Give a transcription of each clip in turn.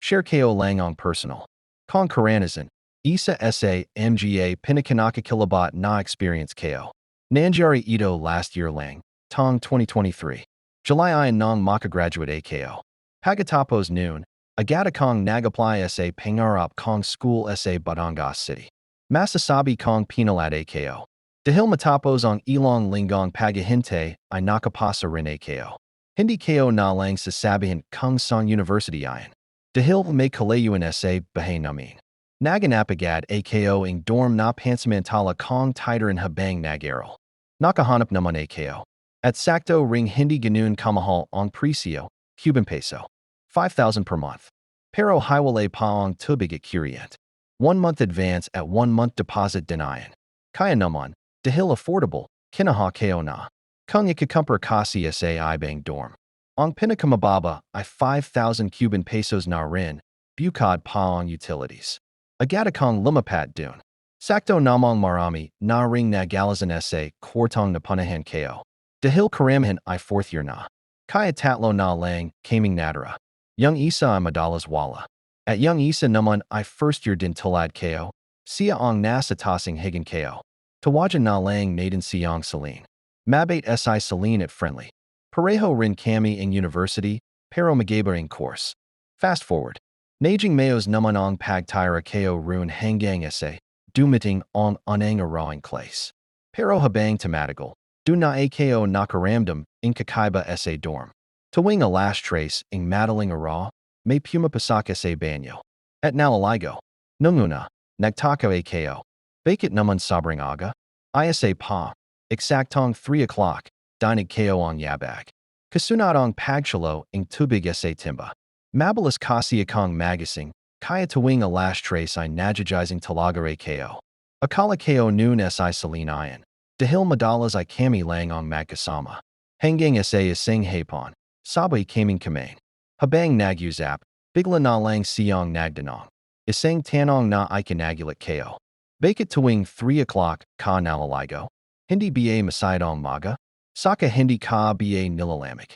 Share ko lang ang personal. Kong karanasan. Isa sa mga pinakakakilabot na experience ko. Nangyari ito last year lang. Tong 2023. July ayon nang makagraduate ko. Pagkatapos noon, agad akong nag-apply sa pangarap kong school sa Batangas City. Masasabi kong pinalad ko. Dahil matapos ang ilang linggong paghihintay ay nakapasa rin ko. Hindi ko na lang sasabihin kung saan university ayon. Dahil may kalayuan sa bahay namin. Naganap agad ako ang dorm na pansamantala kong titleran habang nag-aral. Nakahanap naman ako. At sakto ring hindi ganun kamahal ang presyo, Cuban peso. 5,000 per month. Pero hiwalay pa ang tubig at kuryente. 1 month advance at 1 month deposit denian. Kaya naman, dahil affordable, kinaha ko na. Kung ikakumpara kasi sa ibang dorm. Ang pinakamababa ay 5,000 Cuban pesos na rin, bukod pa ang utilities. Agad akong lumapat dun. Sakto namang marami na ring nagalasan sa kwartong napunahan ko. Dahil karamihan ay 4th year na. Kaya tatlo na lang kaming natira. Yung isa ay madalas wala. At yung isa naman ay 1st year din tulad ko. Siya ang nasa tasing higan ko. Tawagan na lang natin siyang Celine. Mabait si Celine at friendly. Pareho rin kami ang university, pero magaiba ang course. Fast forward. Najing mayos naman ang pagtira ko rune hanggang sa dumating ang anang arawang clase. Pero habang tematical, do na ako nakaramdam ang kakaiba sa dorm. Tuwing alas trace ang madaling araw, may pumapasok sa banyo. At nalaligo. Nung una, nagtaka ako. Bakit naman sobrang aga? Isa pa, eksaktong 3 o'clock, dinig ko ang yabag. Kasunod ang pagshalo ang tubig sa timba. Mabilis kasi akong magising, kaya tuwing alas trace ay nagyayising talaga ko. Akala ko noon si Celine ayon. Dahil madalas ay kami lang ang magkasama. Hanggang sa isang hapon, sabay kaming kumain. Habang nag-usap, bigla na lang siyang nagdanong. Isang tanong na ay kinagulat ko. Bakit tuwing 3 o'clock ka nalaligo? Hindi ba masyadong maga? Saka hindi ka ba nilalamig?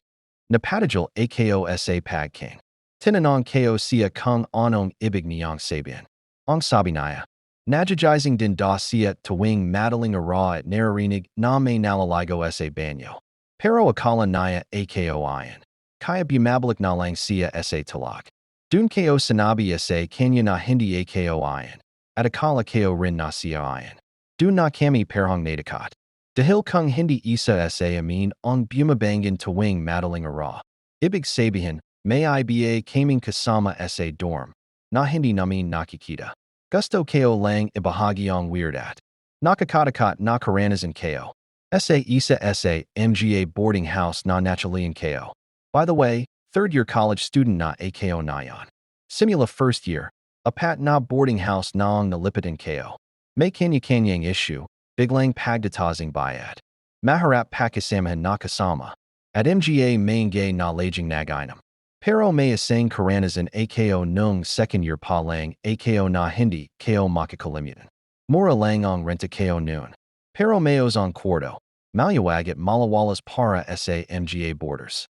Napatajal ako sa pagkain. Tinanong ko siya kung anong ibig niyang sabihin. Ang sabi niya, nagyayising din daw siya tuwing madaling araw at naririnig na may nalaligo sa banyo. Pero akala niya ako ayon. Kaya bumabalik na lang siya sa talag. Dun ko sinabi sa kanya na hindi ako ayon. At akala ko rin na siya ayon. Dun na kami parehong nadakot. Dahil kung hindi isa sa amin ang bumabanggin tuwing madaling araw. Ibig sabihin, may iba kaming kasama sa dorm na hindi namin nakikita. Gusto ko lang ibahagi ang weird at nakakatakot na karanasan ko. Sa isa sa mga boarding house na nachalian ko. By the way, 3rd year college student na ako na yan. Simula 1st year, apat na boarding house na ang nalipitan ko. May kanya-kanyang issue, biglang pagdatazing bayad. Maharap pakisamahan na kasama. At mga maingay na laging nag-inam. Pero may isang karanasan ako nung 2nd year pa lang ako na hindi ko makakalimutan. Mura lang ang renta ko noon. Pero mayos ang kwarto. Maluwag at malawalas para sa mga borders.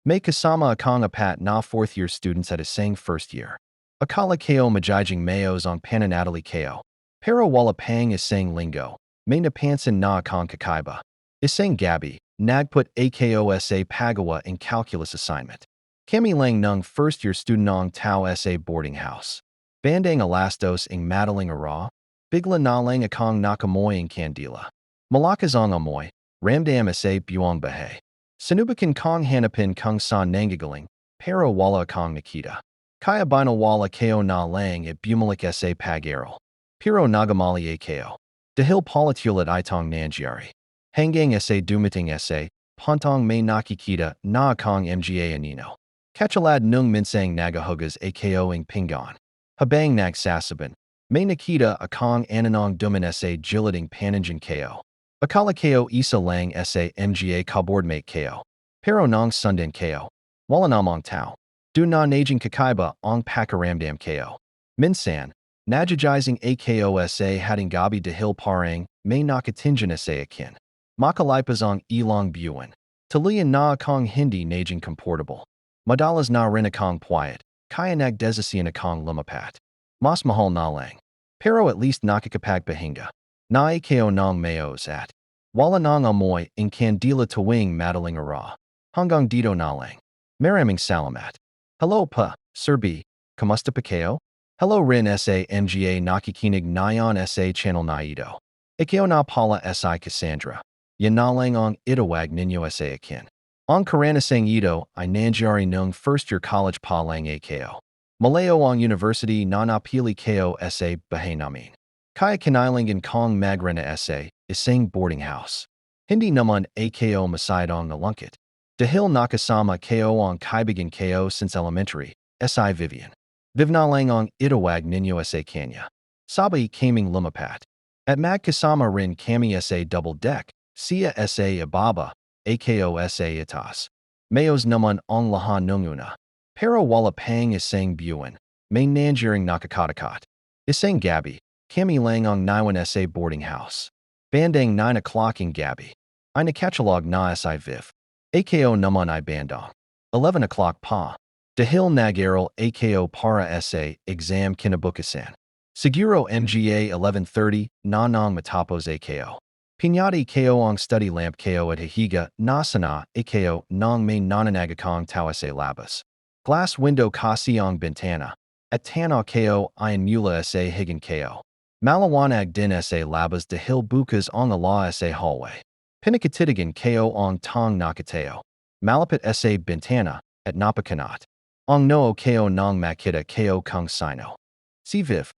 May kasama akong apat na 4th year students at isang 1st year. Akala ko majijing mayos ang pananatili ko. Pero wala pang isang linggo. May napansin na akong kakaiba. Isang gabi, nagput ako sa pagawa ang calculus assignment. Kami lang ng 1st year student ang tao sa boarding house. Bandang alas dos ang madaling araw, bigla na lang akong nakamoy ang kandila. Malakas ang amoy, ramdam sa buong bahay. Sinubukan kong hanapin kung saan nanggagaling, pero wala akong nakita. Kaya binawala ko na lang at bumalik sa pag-aral. Pero nagamali ako. Dahil palatulat itong nangyari. Hanggang sa dumating sa puntong may nakikita na akong mga anino. Katulad nung minsang nagahugas ako ang pinggan. Habang nagsasaban, may nakita akong ananong duman sa giliding pananjan ko. Akala ko isa lang sa mga kaboardmate ko. Pero nang sundan ko, wala namang tao. Dun na najing kakaiba ang pakaramdam ko. Minsan, nagyayising ako sa hating gabi dahil parang may nakatinjan sa akin. Makalipas ang ilang buwan. Talian na akong hindi najing comfortable. Madalas na rin akong quiet. kaya nagdesisyon akong lumapat. Mas mahal na lang. Pero at least nakakapagpahinga. Na ikaw ng mayos at wala nang amoy ang kandila tuwing madaling araw. Hanggang dito na lang. Maraming salamat. Hello pa, Sir B. Kamusta pa kayo? Hello rin sa mga nakikinig ngayon sa channel na ito. Ikaw na pala si Cassandra. Yan na lang ang itawag ninyo sa akin. Ang karanasang ito ay nangyari nung first year college pa lang ako. Malayo ang university na napili ko sa bahay namin. Kaya kinailangan kong magrena sa isang boarding house. Hindi naman ako masayad ang nalungkot. Dahil nakasama ko ang kaibigan ko since elementary, si Vivian. Viv na lang ang itawag ninyo sa kanya. Sabay kaming lumapat. At magkasama rin kami sa double deck, siya sa ibaba, ako sa itaas. Mayos naman ang lahat nung una. Pero wala pang isang buwan, may nangyaring nakakatakot. Isang gabi, kami lang ang naiwan sa boarding house. Bandang 9 o'clock ang gabi. Ay nakachalog na si Viv. Ako naman ay bandang 11 o'clock pa. Dahil nag-aral ako para sa exam kinabukasan. Siguro mga 11:30 na nang matapos ako. Pinyati ko ang study lamp ko at hihiga na sana ako nang may nananagakong tawa sa labas. Glass window kasi ang bintana. At tanaw ko ayon mula sa higin ko. Malawanag din sa labas dahil bukas ang ala sa hallway. Pinakatitigan ko ang tong nakatayo. Malapit sa bintana at napakanat. Ang noo ko nang makita ko kung sino. Si Viv.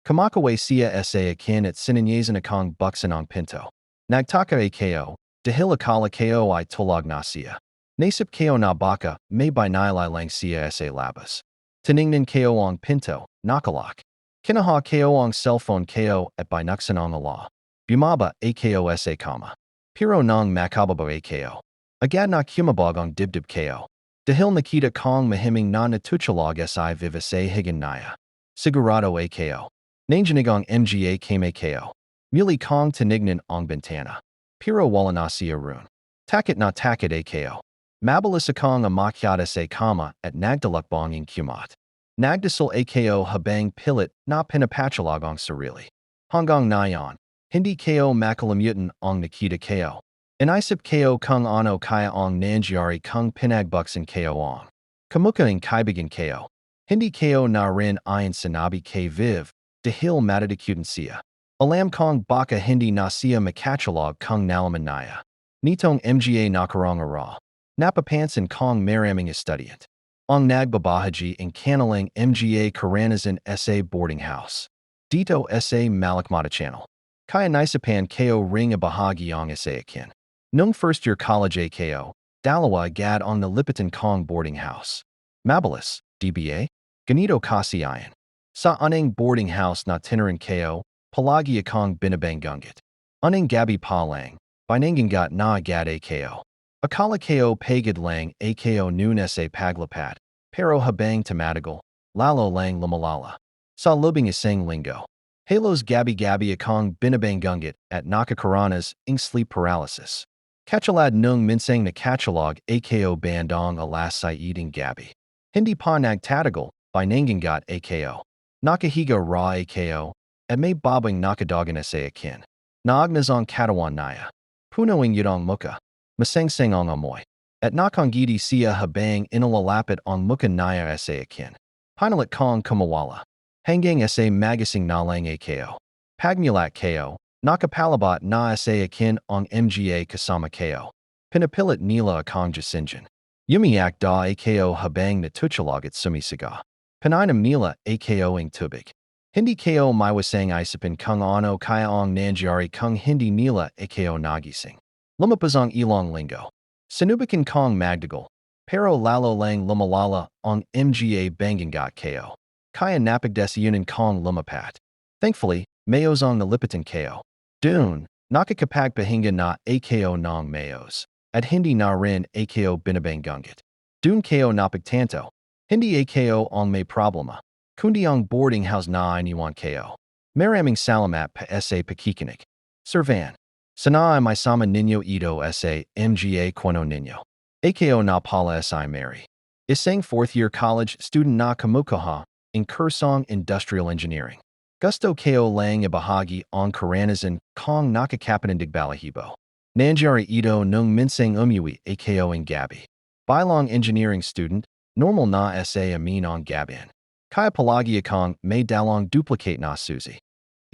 Kumakaway siya sa akin at sinanyazan akong buksan ang pinto. Nagtaka ako, dahil akala ko ay tulog na siya. Naisip ko na baka may binilay lang siya sa labas. Tiningnan ko ang pinto, nakalak. Kinaha ko ang cellphone ko at binuksan ang ala. Bumaba ako sa kama. Pero nang makababa ako. Agad na kumabog ang dibdib ko. Dahil nakita kong mahiming na natutulog sa Viv sa higanaya. Sigurado ako. Nanginig ang mga kame ko. Muli kong tinignan ang bintana. Pero wala na siya roon. Takit na takit ako. Mabilis akong umakyat sa kama at nagdalakbong ang kumot. Nagdasal ako habang pilit na pinapatulog ang sarili. Hanggang ngayon, hindi ko makalimutan ang nakita ko. Inaisip ko kung ano kaya ang nangyari kung pinagbuksan ko ang kamukha ng kaibigan ko. Hindi ko na rin ayon sinabi kay Viv dahil matatakutan siya. Alam kong baka hindi na siya makatulog kung nalaman niya. Nitong mga nakarang araw. Napapansin kong maraming estudyant. Ang nagbabahaji ang kanilang mga karanasan sa boarding house. Dito sa Malikmata channel. Kaya naisipan ko ring bahagi ang sa akin. Nung first year college ko, dalawa agad ang nalipatan kong boarding house. Mabilis, DBA? Ganito kasi ayon. Sa aning boarding house na tinaran ko, palagi akong binabanggunggit. Aning gabi pa lang, binanggangat na agad ako. Akala ko pagod lang ako noon sa paglapat, pero habang tumatagal, lalo lang lumalala. Sa lubing isang linggo, halos gabi-gabi akong binabanggunggit at nakakaranas ng sleep paralysis. Katulad nung minsang nakatulog ako bandang alas sa eating gabi. Hindi pa nagtatagal, binanggangat ako. Nakahiga ra ako, at may babang nakadagan sa akin. Naagnas ang katawan niya. Puno ang yutong muka. Masangsang ang amoy. At nakangiti siya habang inalalapit ang muka niya sa akin. Pinalit kong kumawala. Hanggang sa magasing na lang ako. Pagmulat ko, nakapangilabot na sa akin ang mga kasama ko. Pinapilit nila akong jasinjan. Umiyak da ako habang natutulog at sumisiga. Pinainam nila ako ang tubig. Hindi ko maiwasang isipin kung ano kaya ang nangyari kung hindi nila ako nagising. Lumabas ang ilang linggo. Sinubukan kong magdagal. Pero lalo lang lumalala ang mga banggangat ko. Kaya napagdesisyonan kong lumapat. Thankfully, mayos ang nalipatan ko. Dun, nakakapagpahinga na ako ng mayos. At hindi na rin ako binabanggunggit. Dun ko napagtanto. Hindi ako ang may problema. Kundi ang boarding house na iniwan ko. Maraming salamat pa sa pakikinig. Sir Van. Sana ay may sama ninyo ito sa mga kwento ninyo. Ako na pala si Mary. Isang fourth-year college student na kumukuha in Kursong Industrial Engineering. Gusto ko lang ibahagi ang karanasan kong nakakapanindig balahibo. Nangyari ito nung minsang umuwi ako ng gabi. Bilang engineering student, normal na sa amin ang gabin. Kaya palagi akong may dalawang duplicate na susi.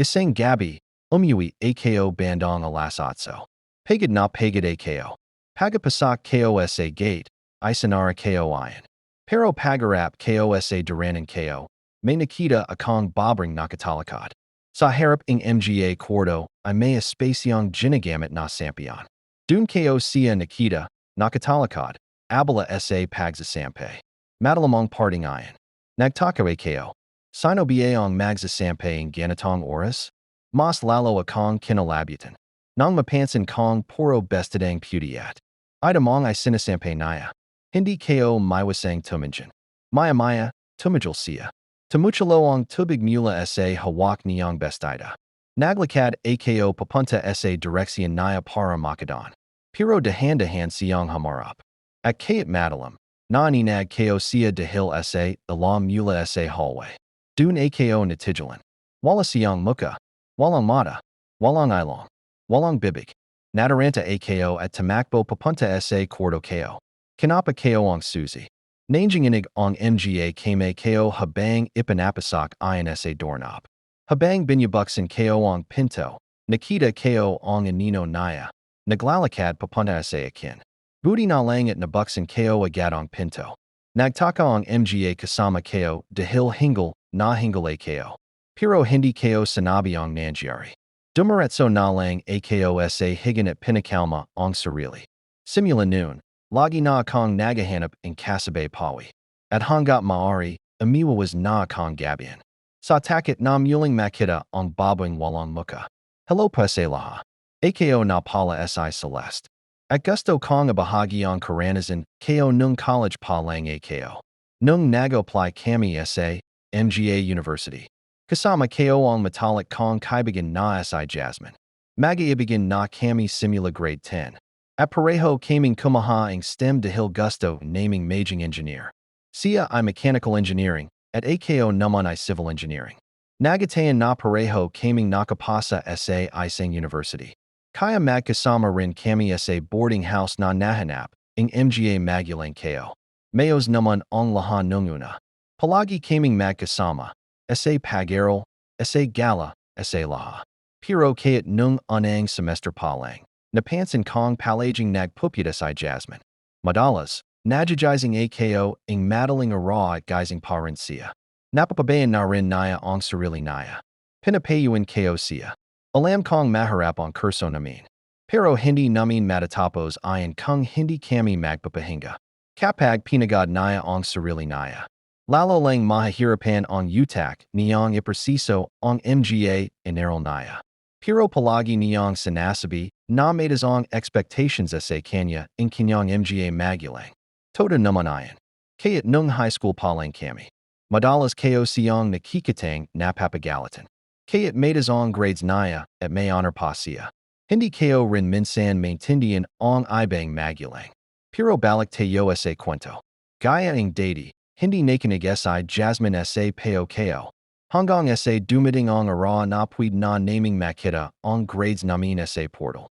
Isang gabi, umuwi ako bandang alas 8. Pagod na pagod ako. Pagpasak ko sa gate, isanara ko iyon. Pero pagarap ko sa daranan ko, may nakita akong babaeng nakatalikod. Sa harap ng mga kwarto ay may espasyong ginagamit na sampion. Dun ko siya nakita, nakatalikod, abala sa pagsasampay. Madalamang parting iyon. Nagtaka ko. Sino ba ang magsasampay ng ganitong oras? Mas lalo akong kinalabutan. Nang mapansin kong puro bestadang putiyat. Itamong ay sinasampay niya. Hindi ko maiwasang tuminjan. Maya-maya, tumijal siya. Tumuchalo ang tubig mula sa hawak niyang bestida. Naglakad ako papunta sa direksyon niya para makadaan. Pero dahan-dahan siyang hamarap. At kaya't madalam, naninag ko siya dahil sa alam mula sa hallway. Dun ako natigilan. Wala siyang muka. Walang mata. Walang ilong. Walang bibig. Nataranta ako at tumakbo papunta sa kwarto ko. Kinapa ko ang susi. Nanginginig ang mga kame ko habang ipinapasak ayon sa doorknob. Habang binubuksan ko ang pinto, nakita ko ang anino niya. Naglalakad papunta sa akin. Buti na lang at nabuksan ko agad ang pinto. Nagtaka ang mga kasama ko dahil hingal na hingal ako. Pero hindi ko sinabi ang nangyari. Dumiretso na lang ako sa higanat pinakalma ang sarili. Simula noon, lagi na akong naghahanap ng kasabay pawi. At hanggat maaari, umiwas na akong gabihan. Sa takot na muling makita ang babaeng walang muka. Hello pa sa lahat. Ako na pala si Celeste. At gusto kong ibahagi ang karanasan ko nung college pa lang ako. Nung nag-apply kami sa mga University. Kasama ko ang matalik kong kaibigan na si Jasmine. Mag-iibigan na kami simula grade 10. At pareho kaming kumaha ang STEM dahil gusto naming maging engineer. Siya ay mechanical engineering at ako naman ay civil engineering. Nagatayan na pareho kaming nakapasa sa isang university. Kaya magkasama rin kami sa boarding house na nahanap ng mga magulang ko. Mayos naman ang lahat nung una. Palagi kaming magkasama. Sa pag-aral, sa gala, sa lahat. Pero kaya't nung unang semester pa lang, napansin kong palaging nagpupita si Jasmine. Madalas, nadjajizing ako ang madaling ara at gizing pa rin siya. Napapabayan na rin niya ang sarili niya. Pinapayuan ko siya. Alam kong maharap ang kurso namin. Pero hindi namin matatapos ayon kung hindi kami magpapahinga. Kapag pinagad niya ang sarili niya. Lalo lang mahihirapan ang utak niyang ipresiso ang mga inaral niya. Pero palagi niyang sinasabi na maitas ang expectations sa kanya in kanyang mga magulang. Totoo naman ayon. Kaya't nung high school pa lang kami. Madalas ko siyang nakikitang napapagalitan. Kaya't maitas ang grades niya at may honor pa siya. Hindi ko rin minsan maintindihan ang ibang magulang. Pero balik tayo sa kwento. Gaya ng dati. Hindi nakinig si Jasmine sa pao ko. Hanggang sa dumating ang ara na pwede na naming makita ang grades namin sa portal.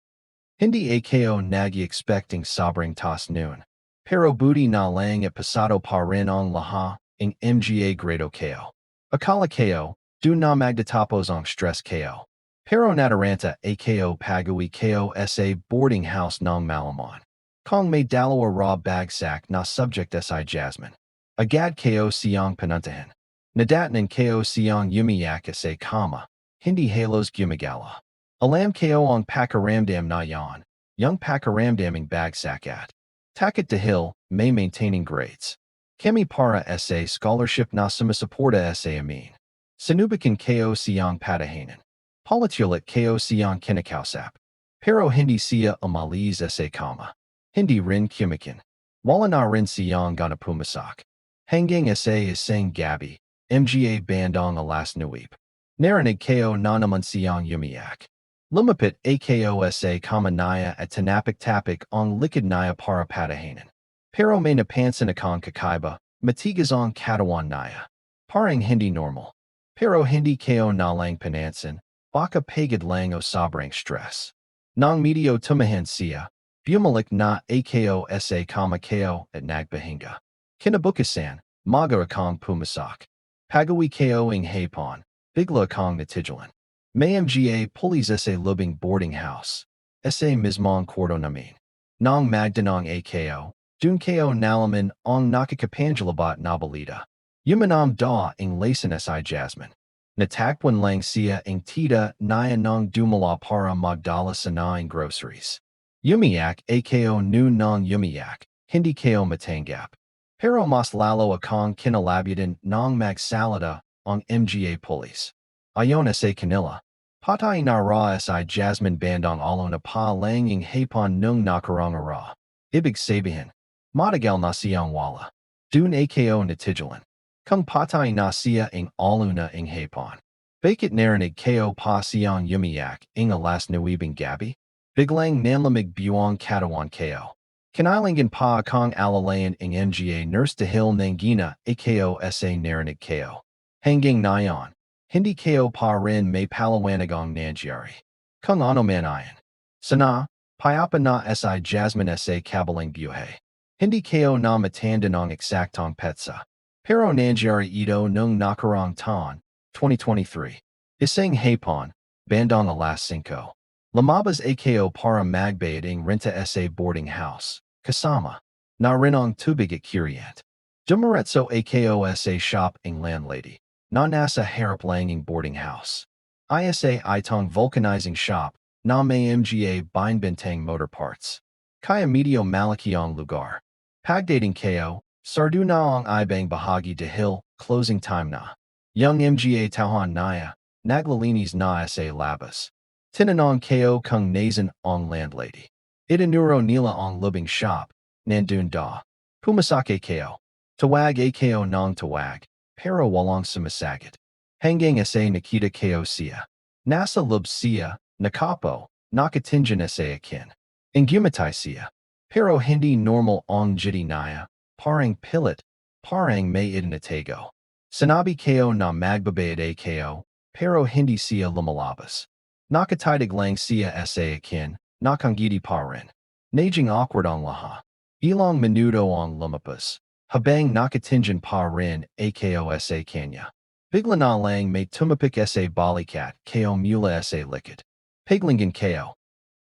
Hindi ako nag-expecting sobrang taas noon. Pero buti na lang at pasado pa rin ang lahat ng mga grado ko. Akala ko, do na magdatapos ang stress ko. Pero nataranta ako pag-uwi ko sa boarding house ng malaman. Kung may dalawa raw bagsak na subject si Jasmine. Agad ko siyang pinuntahan. Nadatnan ko siyang umiyak sa kama. Hindi halos gumagala. Alam ko ang pakaramdam na yan. Yung pakaramdaming bagsak at. Takot dahil may maintaining grades. Kami para sa scholarship na sumasuporta sa amin. Sinubukan ko siyang patahanan. Palatulit ko siyang kinakausap. Pero hindi siya umalis sa kama. Hindi rin kumakin. Wala na rin siyang gana pumasak. Hanggang sa isang gabi, mga bandang alas 9. Narinig ko na naman siyang umiyak. Lumapit ako sa kama niya at tinapak-tapak ang likod niya para patahanan. Pero may napansin akong kakaiba, matigazong katawan naya. Parang hindi normal. Pero hindi ko nalang panansin, baka pagod lang o sobrang stress. Nang medyo tumahan siya, bumalik na ako sa kama ko at nagpahinga. Kinabukasan, maga akong pumasak. Pagawi ko ang hapon, bigla akong natigilan. May mga pulis sa lubing boarding house. Sa mismong kwarto namin. Nang magdanong ako, dun ko nalaman ang nakakapangilabot na balita. Yumanam da ang lason si Jasmine. Natakpan lang siya ang tita niya nang dumala para magdala sa ang groceries. Yumiyak ako noon nang yumiyak, hindi ko matanggap. Pero mas lalo akong kinalabutan nang magsalita ang mga pulis. Ayon sa kanila, patay na ra si Jasmine bandang alo na pa lang ang hapon nung nakarang ara. Ibig sabihin, matagal na siyang wala. Dun ako natigilan. Kung patay na siya ang aluna ang hapon. Bakit narinig ko pa siyang yumiyak ang alas nuibing gabi? Biglang nanlamig buong katawan ko. Kailangan pa akong alalayan ang mga nurse dahil nang gina ako sa narinig ko. Hanggang ngayon, hindi ko pa rin may paliwanag ang nangyari. Kung ano man ayon. Sana, payapa na si Jasmine sa kabilang buhay. Hindi ko na matanda ng eksaktong petsa. Pero nangyari ito nung nakarang taon, 2023. Isang hapon, bandang alas 5. Lumabas ako para magbayad ang renta sa boarding house. Kasama, na rin ang tubig at kuryente. Dumiretso ako sa shop ang landlady, na nasa harap lang ang boarding house. Isa itong vulcanizing shop, na may mga binbintang motor parts. Kaya medyo malaki ang lugar. Pagdating ko, sardo na ang ibang bahagi dahil closing time na. Yung mga tauhan naya, naglalinis na sa labas. Tinanong ko kung nasan ang landlady. Itinuro nila ang lubing shop, nandun da. Pumasake ko. Tawag ako ng tawag, pero walang sumasagot. Hanggang sa nakita ko siya. Nasa loob siya, nakapo, nakatingin sa akin. Ang gumatay siya. Pero hindi normal ang jiti niya. Parang pilit, parang may itinatago. Sinabi ko na magbabayad ako, pero hindi siya lumalabas. Nakatitig lang siya sa akin, nakangiti pa rin. Naging awkward ang laha. Ilang minuto ang lumapas. Habang nakatingin pa rin ako sa kanya. Bigla na lang may tumapik sa balikat ko mula sa likod. Paglingan ko.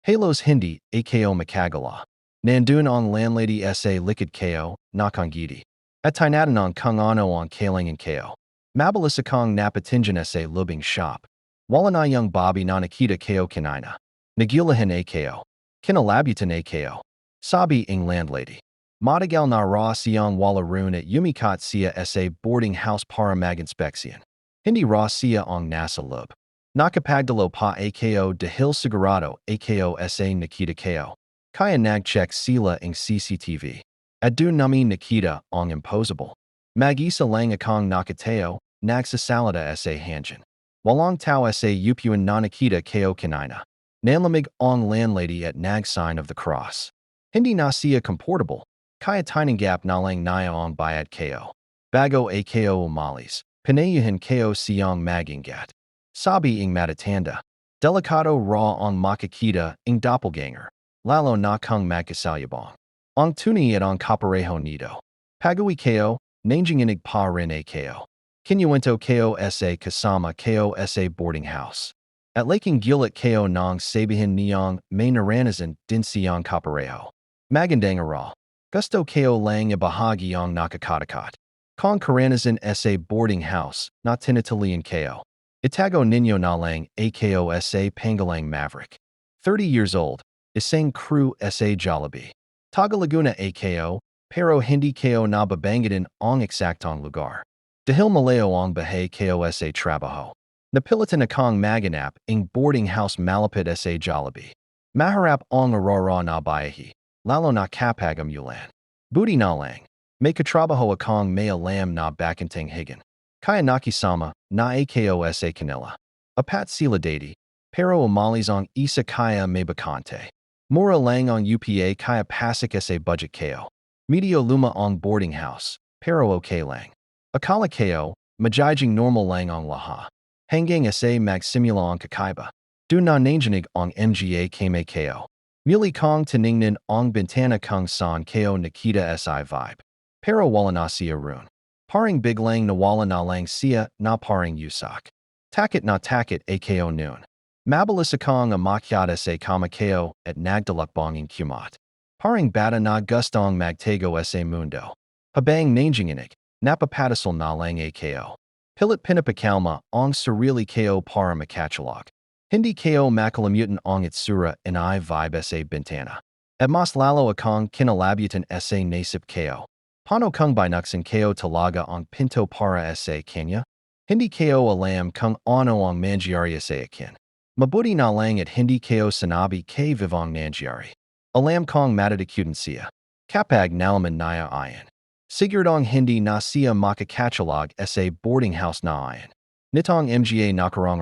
Halos hindi ako makagala. Nandun ang landlady sa likod ko, nakangiti. At tinatanong kung ano ang kailangan ko. Mabilis akong napatingin sa lubing shop. Wala na yung Bobby na nakita ko kanina. Nagulahan ako. Kinalabutan ako. Sabi ang landlady. Matagal na ra siyang wala roon at yumikat siya sa boarding house para mag-inspeksyon. Hindi ra siya ang nasa loob. Nakapagdalo pa ako dahil sigurado ako sa nakita ko. Kaya nag-check sila ang CCTV. At doon namin nakita ang impossible. Mag-isa lang akong nakatayo, nagsasalita sa hangin. Walang tao sa upuan na nakita ko kanina. Nanlamig ang landlady at nag-sign of the cross. Hindi na siya comfortable. Kaya tinanggap na lang niya ang bayad ko. Bago ako umalis, pinayahan ko siyang mag-ingat. Sabi ang matatanda. Delikado raw ang makakita ang doppelganger. Lalo na kung magkasalubong. Ang tunay at ang kapareho nito. Pagawi ko, nanginginig pa rin ako. Kinuwento ko sa kasama ko sa boarding house. At laking gulat ko nang sabihin niyang may naranasan din siyang kapareho. Magandang araw. Gusto ko lang ibahagi ang nakakatakot. Kung karanasan sa boarding house na tinatalian ko. Itago ninyo na lang ako sa Pangalang Maverick. 30 years old. Isang crew sa Jollibee. Tagalaguna ako, pero hindi ko nababangitin ang eksaktong lugar. Dahil malayo ang bahay ko sa trabaho. Napilitan akong maganap ang boarding house malapit sa Jollibee. Maharap ang aurora na bayahi, lalo na kapag umulan. Buti na lang, may katrabaho akong may alam na bakanting higan. Kaya nakisama na ako sa kanila. Apat sila dati, pero umalis ang isa kaya may bakante. Mura lang ang UPA kaya pasok sa budget ko. Medio luma ong boarding house, pero okay lang. Akala ko, majijing normal lang ong laha. Hanggang sa magsimula ong kakaiba. Do na nanginig ong mga kame ko. Muli kong tiningnan ong bintana kung saan ko nakita si vibe. Pero wala na siya rune. Paring biglang nawala na lang siya na paring yusak. Takit na takit ako noon. Mabilis akong amakyata sa kama ko at nagdalakbong kumat. Paring bata na gustong magtago sa mundo. Habang nanginginig, napapatasal na lang ako. Pilit pinapakalma ang sarili ko para makachalog. Hindi ko makalimutan ang itsura and I vibe sa bintana. At mas lalo akong kinalabutan sa nasip ko. Paano kung binuksan ko talaga ang pinto para sa kanya? Hindi ko alam kung ano ang mangyari sa akin. Mabuti na lang at hindi ko sinabi kay vivong nangyari. Alam kong matatakutan siya. Kapag nalaman niya iyon. Siguradong hindi na siya makakachalog sa boarding house na iyon. Nitong mga nakarang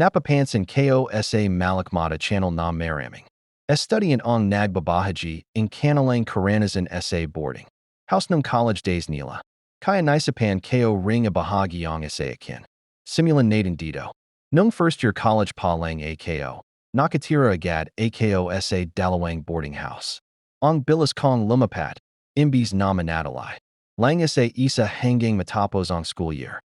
napapansin ko sa malakmata channel na maraming. Estudiant ang nagbabahaji in kanilang karanasan sa boarding house ng college days nila. Kaya naisapan ko ring bahagi ang sa akin. Simulan natin dito. Nung first year college pa lang ako, nakatira agad ako sa dalawang boarding house. Ang bilis kong lumapat, imbis na manatalay. Lang sa isa hanggang matapos ang school year.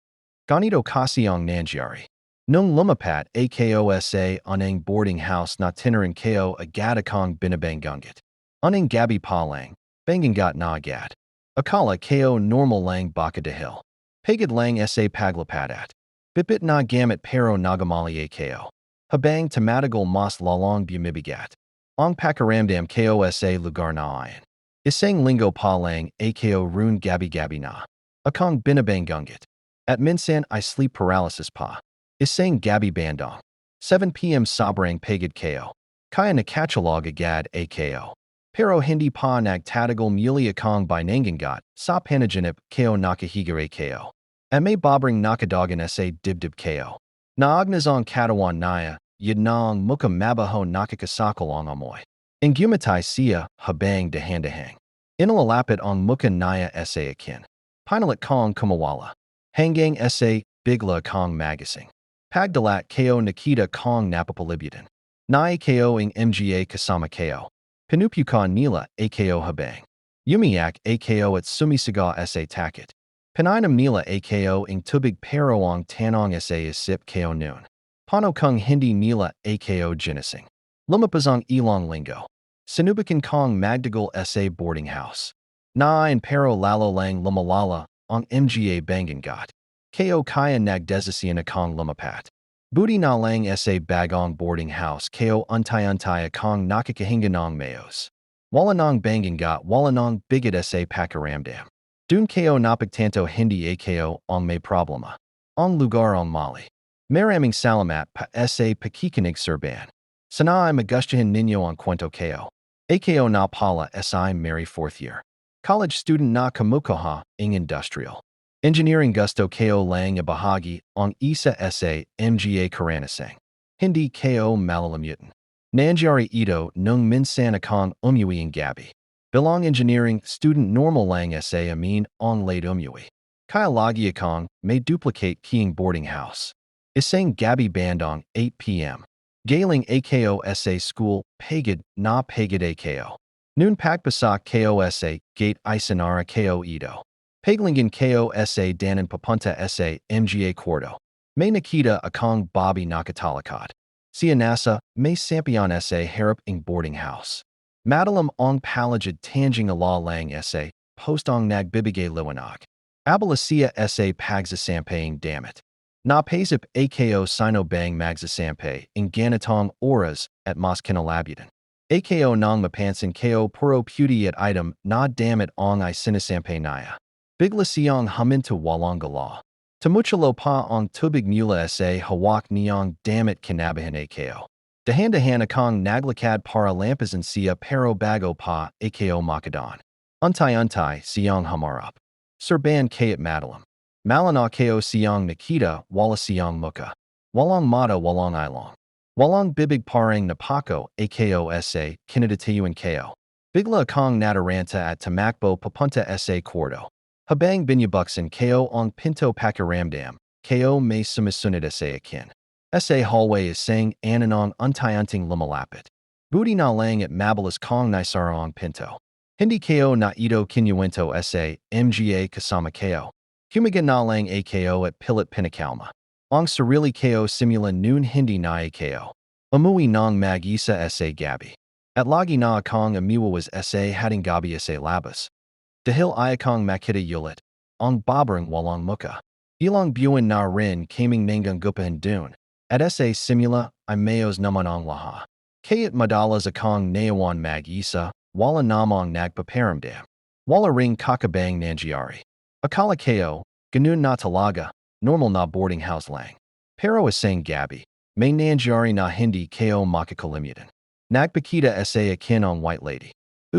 Ganito kasi ang nangyari. Nung lumapat ako sa anang boarding house na tinaran ko agad akong binabanggunggit. Anang gabi pa lang, banggungat na agad. Akala ko normal lang baka dahil. Pagod lang sa paglapatat. Bipit na gamit pero nagamali ako. Habang tumatagal mas lalong bumibigat. Ang pakiramdam ko sa lugar na iyon. Isang linggo pa lang ako rune gabi-gabi na. Akong binabanggunggit. At minsan ay sleep paralysis pa. Isang gabi bandong. 7 p.m. sobrang pagod ko. Kaya nakachalog agad ako. Pero hindi pa nagtatagal muli akong binanggungat sa panaginip ko nakahiga ko. At may babrang nakadagan sa dibdib ko. Naagnas ang katawan niya, yun na ang muka mabaho nakakasakal ang amoy. Ang gumatay siya habang dahan-dahang. Inalalapit ang muka niya sa akin. Pinalit kong kumawala. Hanggang sa bigla kong magising. Pagdalat ko nakita kong napapalibutan. Nai ko ang mga kasama ko. Pinupukon nila ako habang. Umiyak ako at sumisigaw sa takot. Pinainam nila ako ang tubig pero ang tanong sa isip ko noon. Paano kung hindi nila ako ginising? Lumapas ang ilang linggo. Sinubukan kong magdagal sa boarding house. Naayon pero lalo lang lumalala ang mga banggungat. Ko kaya nagdesisyon akong lumapat. Buti na lang sa bagong boarding house ko untay-untay akong nakakahinga ng mayos. Wala nang banggungat, wala nang bigat sa pakiramdam. Dun ko napagtanto hindi ako ang may problema. Ang lugar ang mali. Maraming salamat pa sa pakikinig serban. Sana ay magustuhan ninyo ang kwento ko. Ako na pala sa Mary 4th year. College student na kamukuha ng industrial. Engineering gusto ko lang bahagi ang isa sa mga karanasang. Hindi ko malalamutan. Nangyari ito nung minsan akong umuwi ng gabi. Bilang engineering student normal lang sa amin ang late umuwi. Kaya lagi akong may duplicate keying boarding house. Isang gabi bandong 8 p.m. Galing ako sa school, pagod na pagod ako. Noon pagpasak ko sa gate isanara ko ito. Paglingin ko sa danan papunta sa mga kwarto. May nakita akong Bobby nakakatakot. Siya nasa may sampion sa harap ng boarding house. Madalam ang palagid tanging ala lang sa post ang nagbibigay liwanag. Abala siya sa pagsasampay damit. Napaisip ako sino bang magsasampay ng ganitong oras at mas kinalabutan. Ako nang mapansin ko puro puti at item na damit ang ay sinasampay niya. Bigla siyang huminto walang galaw. Tumuchalo pa ang tubig mula sa hawak niyang damit kinabahan ako. Dahan-dahan akong naglakad para lampasan siya pero bago pa ako makadaan. Untay-untay siyang hamarap. Serban kayat madalam. Malana ko siyang nakita wala siyang muka. Walang mata walang ilong. Walang bibig parang napako ako sa kinatatayuan ko. Bigla akong nataranta at tamakbo papunta sa kwarto. Habang binabuksan ko ang pinto pakiramdam, ko may sumusunod sa akin. Sa hallway isang ananong unti-unting lumalapit. Buti na lang at mabilis kong naisara ang pinto. Hindi ko na ito kinuwento sa mga kasama ko. Humiga na lang ako at pilit pinakalma. Ang sarili ko simula noon hindi na ako. Umuwi ng mag-isa sa gabi. At lagi na akong umiwas sa hating gabi sa labas. Dahil ayakong makita ulit, ang babarang walang muka. Ilang buwan na rin kaming nanggugupahan dun. At sa simula ay mayos naman ang laha. Kaya't madalas akong naiwan mag-isa, wala namang nagpaparamdam. Wala ring kakabang nangyari. Akala ko, ganun na talaga, normal na boarding house lang. Pero isang gabi, may nangyari na hindi ko makakalimutan. Nagpakita sa akin ang white lady.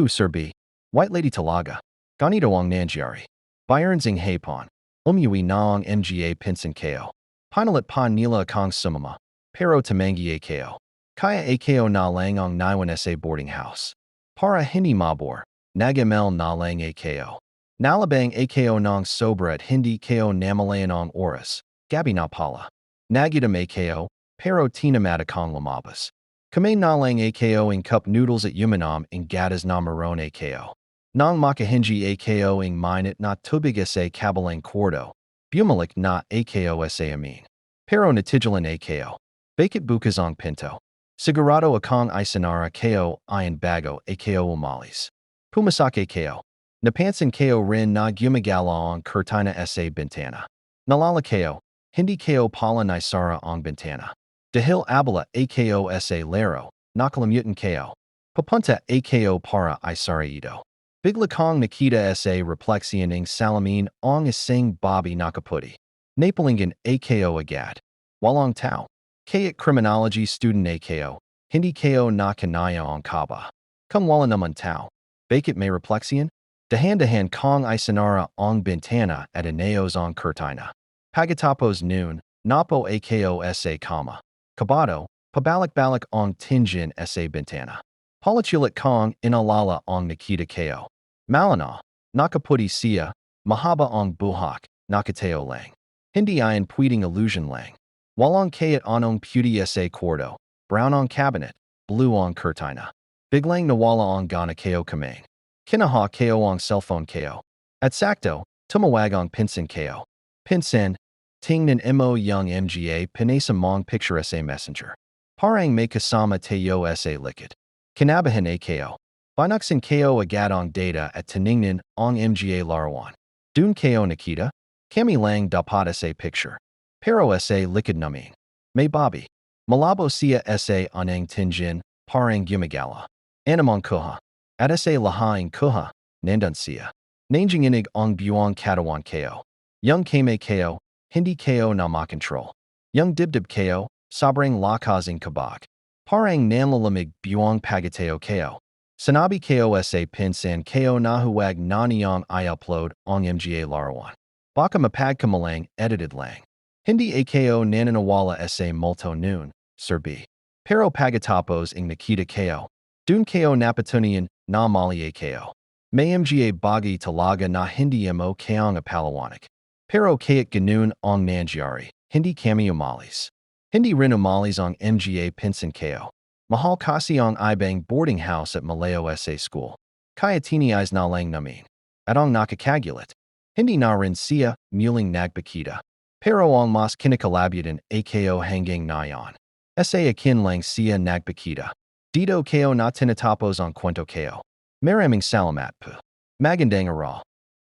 Sir B. White lady talaga. Ganito ang nangyari. Bayarns ng hapon. Umuwi na ang mga pinsan ko. Pinalit pa nila akong sumama. Pero tamangi ako. Kaya ako na lang ang naiwan sa boarding house. Para hindi mabor, nagamel na lang ako. Nalabang ako ng sobra at hindi ko namalayan ang oras. Gabi na pala. Nagitam ako, pero tinamat akong lumabas. Kami na lang ako ng cup noodles at yumanam ng gatas na maroon ako. Nang makahingi ako ng minute na tubig sa kabilang kwarto, bumalik na ako sa amin. Pero natigilan ako. Bakit bukas ang pinto? Sigurado akong isanara ko ayon bago ako umalis. Pumasak ako. Napansin ko rin na gumagala ang kurtina sa bintana. Nalala ko, hindi ko pala naisara ang bintana. Dahil abala ako sa laro, nakalimutan ko. Papunta ako para isara ito. Bigla kong nakita sa repleksyon ng salamin ang isang babae nakaputi. Napalingan ako agad. Walang tao. Kaya't criminology student ako, hindi ko nakanaya ang kaba. Kung wala naman tao, bakit may repleksyon? Dahan-dahan kong isanara ang bintana at inayos ang kurtina. Pagkatapos noon, napo ako sa kama. Kabado, pabalik-balik ang tingin sa bintana. Palachulit kong inalala ang nakita ko. Malana, nakaputi siya, mahaba ang buhok, nakatayo lang. Hindi ayon pwedeng illusion lang. Walang kayat anong puti sa kwarto, brown ang cabinet, blue ang kurtina. Biglang nawala ang gana ko kaming. Kinaha ko ang cellphone ko. At sakto, tumawag ang pinsan ko. Pinsan, tingnan mo yung mga pinasa mong picture sa messenger. Parang may kasama tayo sa Likod. Kinabahan ako. Binuksan ko agad ang data at tiningnan ang mga larawan. Dun ko nakita, kami lang dapat sa picture. Pero sa Likod namin. May Bobby. Malabo siya sa anang tingin, parang gumagala. Anamang kuha. At sa lahaing kuha, nandun siya. Nanginginig ang buong katawan ko. Yung kame ko, hindi ko na makontrol. Yung dibdib ko, sobrang lakas ng kabag. Parang nanlalamig buong pagateo ko. Sinabi ko sa pinsan ko na huwag na niyang i-upload ang mga larawan. Baka mapagkamalang edited lang. Hindi ako nananawala sa multo noon, Sir B. Pero pagkatapos ng nakita ko, dun ko napatunayan na mali ako. May mga bagay talaga na hindi mo kayang apalawanak. Pero kaya't ganun ang nangyari, hindi kami umalis. Hindi rin umalis ang mga pinsan ko. Mahal kasi ang ibang boarding house at malayo sa school. Kaya tiniis na lang namin. At ang nakakagulat, hindi na rin siya muling nagpakita. Pero ang mas kinakalabutan ako hanggang ngayon. Sa akin lang siya nagpakita. Dito ko na tinatapos ang kwento ko. Maraming salamat po. Magandang araw.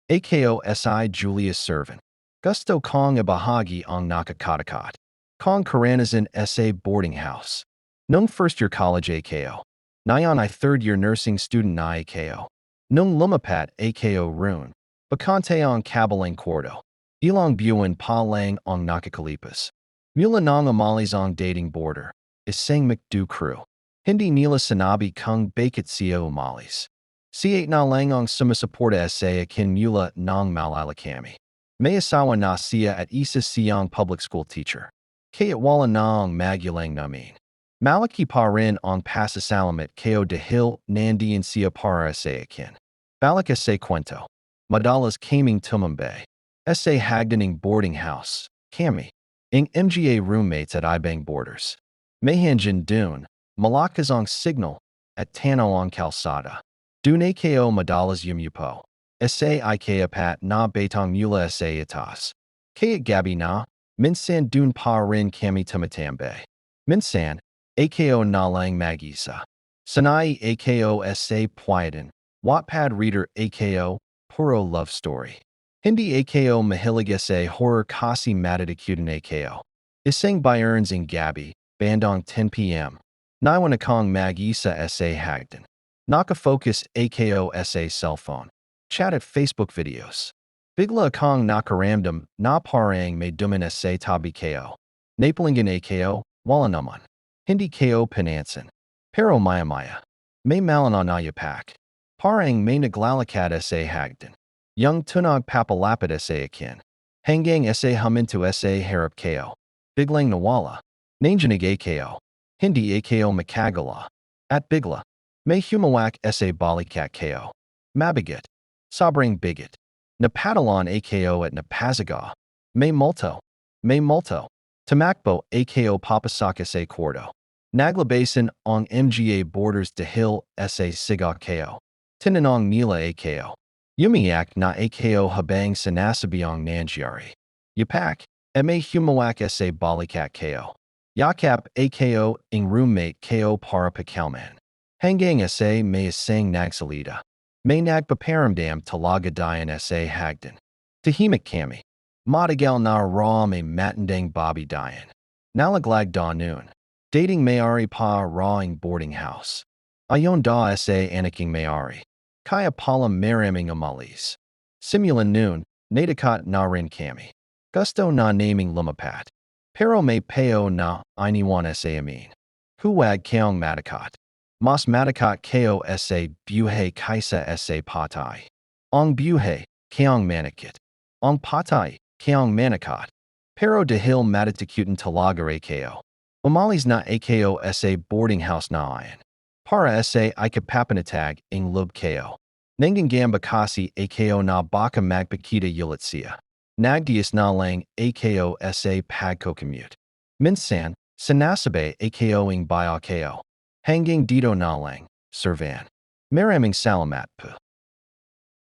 Ako si Julius Servan. Gusto kong ibahagi ang nakakatakot. Kong karanasan sa boarding house. Nung first year college ako. Ngayon ay third year nursing student na ako. Nung lumapat ako roon. Bakante ang kabilang kwarto. Ilang buwan pa lang ang nakakalipas. Mula nang umalis ang dating border. Isang McDo crew. Hindi nila sinabi kung bakit siya umalis. Siya na lang ang sumasuporta sa akin mula nang malala kami. May asawa na siya at isa siyang public school teacher. Kaya wala na ang magulang namin. Malaki pa rin ang pasasalamat ko dahil nandiyan siya para sa akin. Balik sa kwento. Madalas kaming tumambay. Sa hagdaning boarding house. Kami. Ang mga roommates at ibang boarders. Mahanjan dun. Malakas ang signal. At tanaw ang kalsada. Dun ko madalas yumupo. Sa ikea pat na batang mula sa itas. Kaya gabi na. Minsan dun pa rin kami tumatambay. Minsan, ako nalang mag-isa. Sanay ako sa pweden. Wattpad reader ako, puro love story. Hindi ako mahilig sa horror kasi matatakutan ako. Isang bayerns ng gabi, bandang 10 p.m. Naiwan akong mag-isa sa hagdan. Nakafocus ako sa cellphone. Chat at Facebook videos. Bigla akong nakaramdam na parang may dumin sa tabi ko. Napalinggan ako, wala naman. Hindi ko pinansin. Pero maya-maya. May malananayapak. Parang may naglalakad sa hagdan. Yung tunog papalapit sa akin. Hanggang sa huminto sa harap ko. Biglang nawala. Nandiyanig ako. Hindi ako makagala. At bigla. May humawak sa balikat ko. Mabigat. Sobrang bigat. Napadalon ako at napazaga. May multo. May multo. Tumakbo ako papasaka sa kwarto. Naglabasan ang mga borders dahil sa siga ko. Tinanong nila ako. Umiyak na ako habang sinasabi ang nangyari. Yapak, may humawak sa balikat ko. Yakap ako ang roommate ko para pakalman. Hanggang sa may isang nagsalita. May nagpaparamdam talaga dayan sa hagdan. Tahimik kami. Matagal na raw may matandang Bobby dayan. Nalaglag da noon. Dating may-ari pa raw ang boarding house. Ayon da sa anaking may-ari. Kaya pala maraming umalis. Simulan noon, natakat na rin kami. Gusto na naming lumapat. Pero may peo na iniwan sa amin. Huwag kayong matakat. Mas matakat kayo sa buhay kaysa sa patay. Ang buhay, kayong manakit. Ang patay, kayong manakat. Pero dahil matatakutan talaga kayo. Umalis na ako sa boarding house na iyon. Para sa ikapapanatag ang loob kayo. Nanggangamba kasi ako na baka magpakita ulit siya. Nagdias na lang ako sa pagko-commute. Minsan, sinasabi ako ang baya kayo. Hanggang dito na lang, Sir Van. Maraming salamat po.